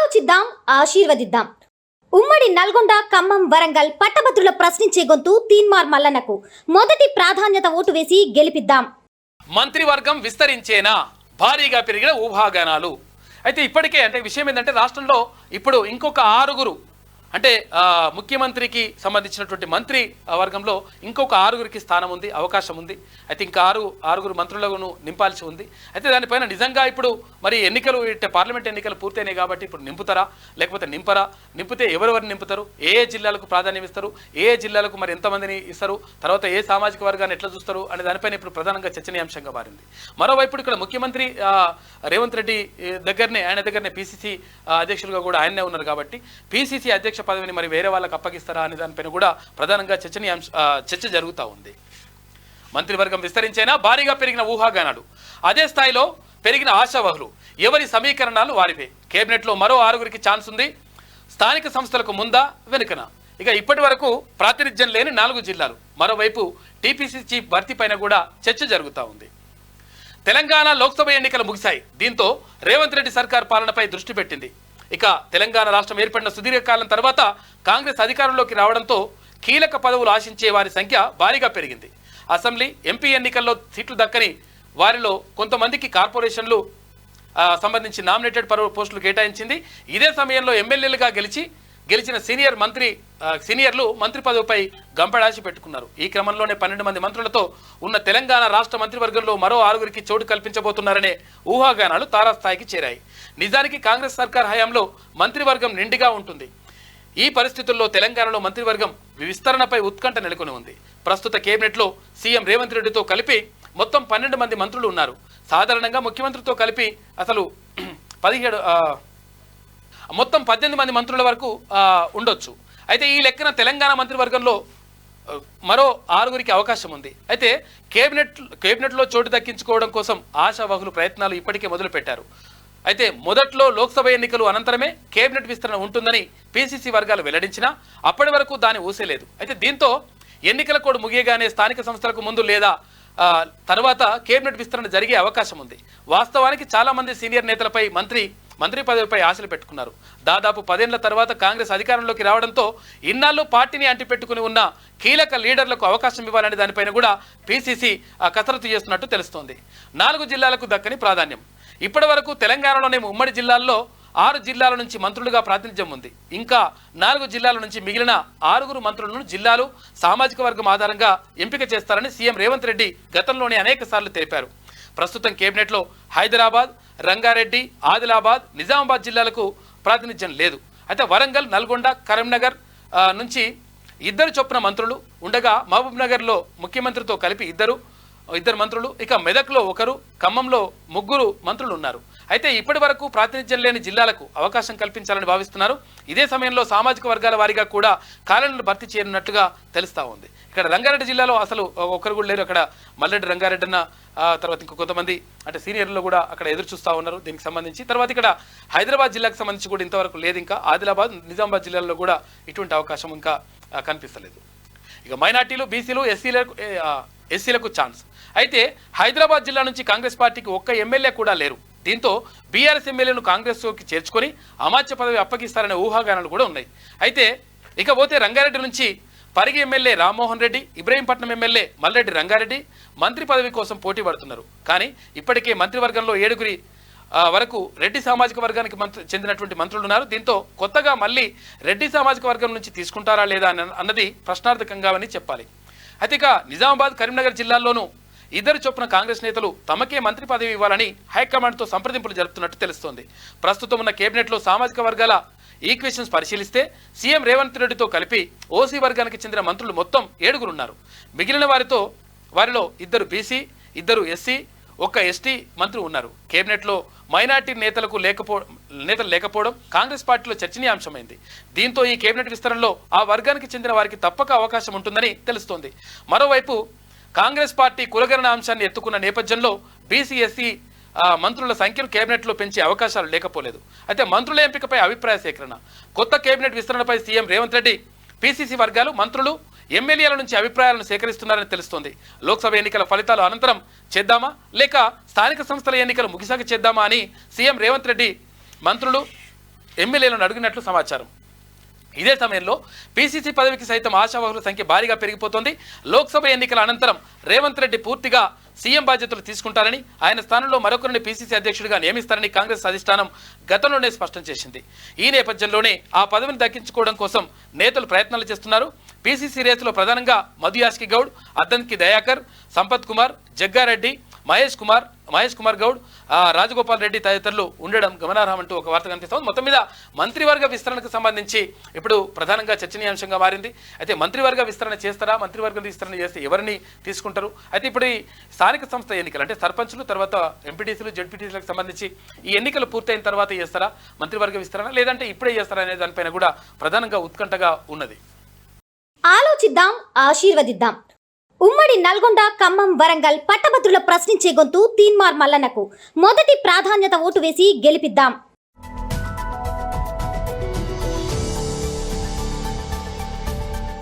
ఆలోచిద్దాం, ఆశీర్వదిద్దాం. ఉమ్మడి నల్గొండ, ఖమ్మం, వరంగల్ పట్టభద్రుల ప్రశ్నించే గొంతు తీన్మార్ మల్లన్నకు మొదటి ప్రాధాన్యత ఓటు వేసి గెలిపిద్దాం. మంత్రివర్గం విస్తరించేనా? భారీగా పెరిగిన ఊహాగానాలు. అయితే ఇప్పటికే విషయం ఏంటంటే రాష్ట్రంలో ఇప్పుడు ఇంకొక 6 అంటే ముఖ్యమంత్రికి సంబంధించినటువంటి మంత్రి వర్గంలో ఇంకొక 6 స్థానం ఉంది, అవకాశం ఉంది. అయితే ఇంకా 6 మంత్రులను నింపాల్సి ఉంది. అయితే దానిపైన నిజంగా ఇప్పుడు మరి ఎన్నికలు పార్లమెంట్ ఎన్నికలు పూర్తయినాయి కాబట్టి ఇప్పుడు నింపుతారా లేకపోతే నింపరా? నింపితే ఎవరెవరిని నింపుతారు? ఏ జిల్లాలకు ప్రాధాన్యం ఇస్తారు? ఏ జిల్లాలకు మరి ఎంతమందిని ఇస్తారు? తర్వాత ఏ సామాజిక వర్గాన్ని ఎట్లా చూస్తారు అనే దానిపైన ఇప్పుడు ప్రధానంగా చర్చనీయాంశంగా మారింది. మరోవైపు ఇక్కడ ముఖ్యమంత్రి రేవంత్ రెడ్డి ఆయన దగ్గరనే పిసిసి అధ్యక్షులుగా కూడా ఆయనే ఉన్నారు కాబట్టి పిసిసి అధ్యక్ష పదవిని మరి వేరే వాళ్ళకి అప్పగిస్తారా అనే దానిపైన కూడా ప్రధానంగా చర్చ జరుగుతూ ఉంది. మంత్రివర్గం విస్తరించేనా? భారీగా పెరిగిన ఊహాగానాలు. అదే స్థాయిలో పెరిగిన ఆశావహులు. ఎవరి సమీకరణాలు వారివే. కేబినెట్లో మరో 6 ఛాన్స్ ఉంది. స్థానిక సంస్థలకు ముందా వెనుకన? ఇక ఇప్పటి వరకు ప్రాతినిధ్యం లేని 4 జిల్లాలు. మరోవైపు టీపీసీ చీఫ్ భర్తీ పైన కూడా చర్చ జరుగుతూ ఉంది. తెలంగాణ లోక్సభ ఎన్నికలు ముగిశాయి. దీంతో రేవంత్ రెడ్డి సర్కార్ పాలనపై దృష్టి పెట్టింది. ఇక తెలంగాణ రాష్ట్రం ఏర్పడిన సుదీర్ఘకాలం తర్వాత కాంగ్రెస్ అధికారంలోకి రావడంతో కీలక పదవులు ఆశించే వారి సంఖ్య భారీగా పెరిగింది. అసెంబ్లీ, ఎంపీ ఎన్నికల్లో సీట్లు దక్కని వారిలో కొంతమందికి కార్పొరేషన్లు సంబంధించి నామినేటెడ్ పోస్టులు కేటాయించింది. ఇదే సమయంలో ఎమ్మెల్యేలుగా గెలిచిన సీనియర్లు మంత్రి పదవిపై గంపడాసి పెట్టుకున్నారు. ఈ క్రమంలోనే 12 మంది మంత్రులతో ఉన్న తెలంగాణ రాష్ట్ర మంత్రివర్గంలో మరో 6 చోటు కల్పించబోతున్నారనే ఊహాగానాలు తారాస్థాయికి చేరాయి. నిజానికి కాంగ్రెస్ సర్కార్ హయాంలో మంత్రివర్గం నిండిగా ఉంటుంది. ఈ పరిస్థితుల్లో తెలంగాణలో మంత్రివర్గం విస్తరణపై ఉత్కంఠ నెలకొని ఉంది. ప్రస్తుత కేబినెట్లో సీఎం రేవంత్ రెడ్డితో కలిపి మొత్తం 12 మంది మంత్రులు ఉన్నారు. సాధారణంగా ముఖ్యమంత్రితో కలిపి అసలు 18 మంది మంత్రుల వరకు ఉండొచ్చు. అయితే ఈ లెక్కన తెలంగాణ మంత్రివర్గంలో మరో 6 అవకాశం ఉంది. అయితే కేబినెట్లో చోటు దక్కించుకోవడం కోసం ఆశావహులు ప్రయత్నాలు ఇప్పటికే మొదలుపెట్టారు. అయితే మొదట్లో లోక్సభ ఎన్నికలు అనంతరమే కేబినెట్ విస్తరణ ఉంటుందని పిసిసి వర్గాలు వెల్లడించినా అప్పటి వరకు దాని ఊసేలేదు. అయితే దీంతో ఎన్నికల కోడ్ ముగియగానే స్థానిక సంస్థలకు ముందు లేదా తర్వాత కేబినెట్ విస్తరణ జరిగే అవకాశం ఉంది. వాస్తవానికి చాలా మంది సీనియర్ నేతలపై మంత్రి పదవిపై ఆశలు పెట్టుకున్నారు. దాదాపు 10 ఏళ్ల తర్వాత కాంగ్రెస్ అధికారంలోకి రావడంతో ఇన్నాళ్ళు పార్టీని అంటిపెట్టుకుని ఉన్న కీలక లీడర్లకు అవకాశం ఇవ్వాలనే దానిపైన కూడా పిసిసి కసరత్తు చేస్తున్నట్టు తెలుస్తోంది. 4 జిల్లాలకు దక్కని ప్రాధాన్యం. ఇప్పటి వరకు తెలంగాణలోనే ఉమ్మడి జిల్లాల్లో 6 జిల్లాల నుంచి మంత్రులుగా ప్రాతినిధ్యం ఉంది. ఇంకా 4 జిల్లాల నుంచి మిగిలిన 6 మంత్రులను జిల్లాలు, సామాజిక వర్గం ఆధారంగా ఎంపిక చేస్తారని సీఎం రేవంత్ రెడ్డి గతంలోనే అనేక సార్లు తెలిపారు. ప్రస్తుతం కేబినెట్లో హైదరాబాద్, రంగారెడ్డి, ఆదిలాబాద్, నిజామాబాద్ జిల్లాలకు ప్రాతినిధ్యం లేదు. అయితే వరంగల్, నల్గొండ, కరీంనగర్ నుంచి 2 చొప్పున మంత్రులు ఉండగా మహబూబ్ నగర్లో ముఖ్యమంత్రితో కలిపి ఇద్దరు మంత్రులు, ఇక మెదక్లో 1, ఖమ్మంలో 3 మంత్రులు ఉన్నారు. అయితే ఇప్పటి వరకు ప్రాతినిధ్యం లేని జిల్లాలకు అవకాశం కల్పించాలని భావిస్తున్నారు. ఇదే సమయంలో సామాజిక వర్గాల వారీగా కూడా ఖాళీలను భర్తీ చేయనున్నట్టుగా తెలుస్తూ ఉంది. ఇక్కడ రంగారెడ్డి జిల్లాలో అసలు ఒకరు కూడా లేరు. అక్కడ మల్లెడ్డి రంగారెడ్డి అన్న తర్వాత ఇంకో కొంతమంది అంటే సీనియర్లు కూడా అక్కడ ఎదురు చూస్తూ ఉన్నారు దీనికి సంబంధించి. తర్వాత ఇక్కడ హైదరాబాద్ జిల్లాకు సంబంధించి కూడా ఇంతవరకు లేదు. ఇంకా ఆదిలాబాద్, నిజామాబాద్ జిల్లాల్లో కూడా ఇటువంటి అవకాశం ఇంకా కనిపిస్తలేదు. ఇక మైనార్టీలు, బీసీలు, ఎస్సీలకు ఛాన్స్. అయితే హైదరాబాద్ జిల్లా నుంచి కాంగ్రెస్ పార్టీకి ఒక్క ఎమ్మెల్యే కూడా లేరు. దీంతో బీఆర్ఎస్ ఎమ్మెల్యేను కాంగ్రెస్లోకి చేర్చుకొని అమాత్య పదవి అప్పగిస్తారనే ఊహాగానాలు కూడా ఉన్నాయి. అయితే ఇకపోతే రంగారెడ్డి నుంచి పరిగి ఎమ్మెల్యే రామ్మోహన్ రెడ్డి, ఇబ్రహీంపట్నం ఎమ్మెల్యే మల్లెడ్డి రంగారెడ్డి మంత్రి పదవి కోసం పోటీ పడుతున్నారు. కానీ ఇప్పటికే మంత్రివర్గంలో 7 వరకు రెడ్డి సామాజిక వర్గానికి చెందినటువంటి మంత్రులు ఉన్నారు. దీంతో కొత్తగా మళ్ళీ రెడ్డి సామాజిక వర్గం నుంచి తీసుకుంటారా లేదా అన్నది ప్రశ్నార్థకంగా అని చెప్పాలి. అయితే ఇక నిజామాబాద్, కరీంనగర్ జిల్లాల్లోనూ 2 చొప్పున కాంగ్రెస్ నేతలు తమకే మంత్రి పదవి ఇవ్వాలని హైకమాండ్తో సంప్రదింపులు జరుపుతున్నట్టు తెలుస్తోంది. ప్రస్తుతం ఉన్న కేబినెట్లో సామాజిక వర్గాల ఈక్వేషన్స్ పరిశీలిస్తే సీఎం రేవంత్ రెడ్డితో కలిపి ఓసీ వర్గానికి చెందిన మంత్రులు మొత్తం 7 ఉన్నారు. మిగిలిన వారిలో 2 బీసీ, 2 ఎస్సీ, 1 ఎస్టీ మంత్రి ఉన్నారు. కేబినెట్లో మైనార్టీ నేతలు లేకపోవడం కాంగ్రెస్ పార్టీలో చర్చనీయాంశమైంది. దీంతో ఈ కేబినెట్ విస్తరణలో ఆ వర్గానికి చెందిన వారికి తప్పక అవకాశం ఉంటుందని తెలుస్తోంది. మరోవైపు కాంగ్రెస్ పార్టీ కులగణన అంశాన్ని ఎత్తుకున్న నేపథ్యంలో బీసీ, ఎస్సీ మంత్రుల సంఖ్యను కేబినెట్లో పెంచే అవకాశాలు లేకపోలేదు. అయితే మంత్రుల ఎంపికపై అభిప్రాయ సేకరణ. కొత్త కేబినెట్ విస్తరణపై సీఎం రేవంత్ రెడ్డి, పిసిసి వర్గాలు, మంత్రులు, ఎమ్మెల్యేల నుంచి అభిప్రాయాలను సేకరిస్తున్నారని తెలుస్తోంది. లోక్సభ ఎన్నికల ఫలితాల అనంతరం చేద్దామా లేక స్థానిక సంస్థల ఎన్నికలు ముగిసాక చేద్దామా అని సీఎం రేవంత్ రెడ్డి మంత్రులు, ఎమ్మెల్యేలను అడిగినట్లు సమాచారం. ఇదే సమయంలో పీసీసీ పదవికి సైతం ఆశావాహుల సంఖ్య భారీగా పెరిగిపోతోంది. లోక్సభ ఎన్నికల అనంతరం రేవంత్ రెడ్డి పూర్తిగా సీఎం బాధ్యతలు తీసుకుంటారని, ఆయన స్థానంలో మరొకరిని పీసీసీ అధ్యక్షుడిగా నియమిస్తారని కాంగ్రెస్ అధిష్టానం గతంలోనే స్పష్టం చేసింది. ఈ నేపథ్యంలోనే ఆ పదవిని దక్కించుకోవడం కోసం నేతలు ప్రయత్నాలు చేస్తున్నారు. పీసీసీ రేసులో ప్రధానంగా మధు యాష్కి గౌడ్, అద్దంకి దయాకర్, సంపత్ కుమార్, జగ్గారెడ్డి, మహేష్ కుమార్ గౌడ్, రాజగోపాల్ రెడ్డి తదితరులు ఉండడం గమనార్హం అంటూ ఒక వార్త కనిపిస్తోంది. మొత్తం మీద మంత్రివర్గ విస్తరణకు సంబంధించి ఇప్పుడు ప్రధానంగా చర్చనీయాంశంగా మారింది. అయితే మంత్రివర్గ విస్తరణ చేస్తారా, మంత్రివర్గ విస్తరణ చేస్తే ఎవరిని తీసుకుంటారు? అయితే ఇప్పుడు ఈ స్థానిక సంస్థ ఎన్నికలు అంటే సర్పంచులు, తర్వాత ఎంపీటీసీలు, జెడ్పీటీసీలకు సంబంధించి ఈ ఎన్నికలు పూర్తయిన తర్వాత చేస్తారా మంత్రివర్గ విస్తరణ, లేదంటే ఇప్పుడే చేస్తారా అనే దానిపైన కూడా ప్రధానంగా ఉత్కంఠగా ఉన్నది. ఆలోచిద్దాం, ఆశీర్వదిద్దాం. ఉమ్మడి నల్గొండ, ఖమ్మం, వరంగల్ పట్టభద్రుల ప్రశ్నించే గొంతు తీన్మార్ మల్లన్నకు మొదటి ప్రాధాన్యత ఓటు వేసి గెలిపిద్దాం.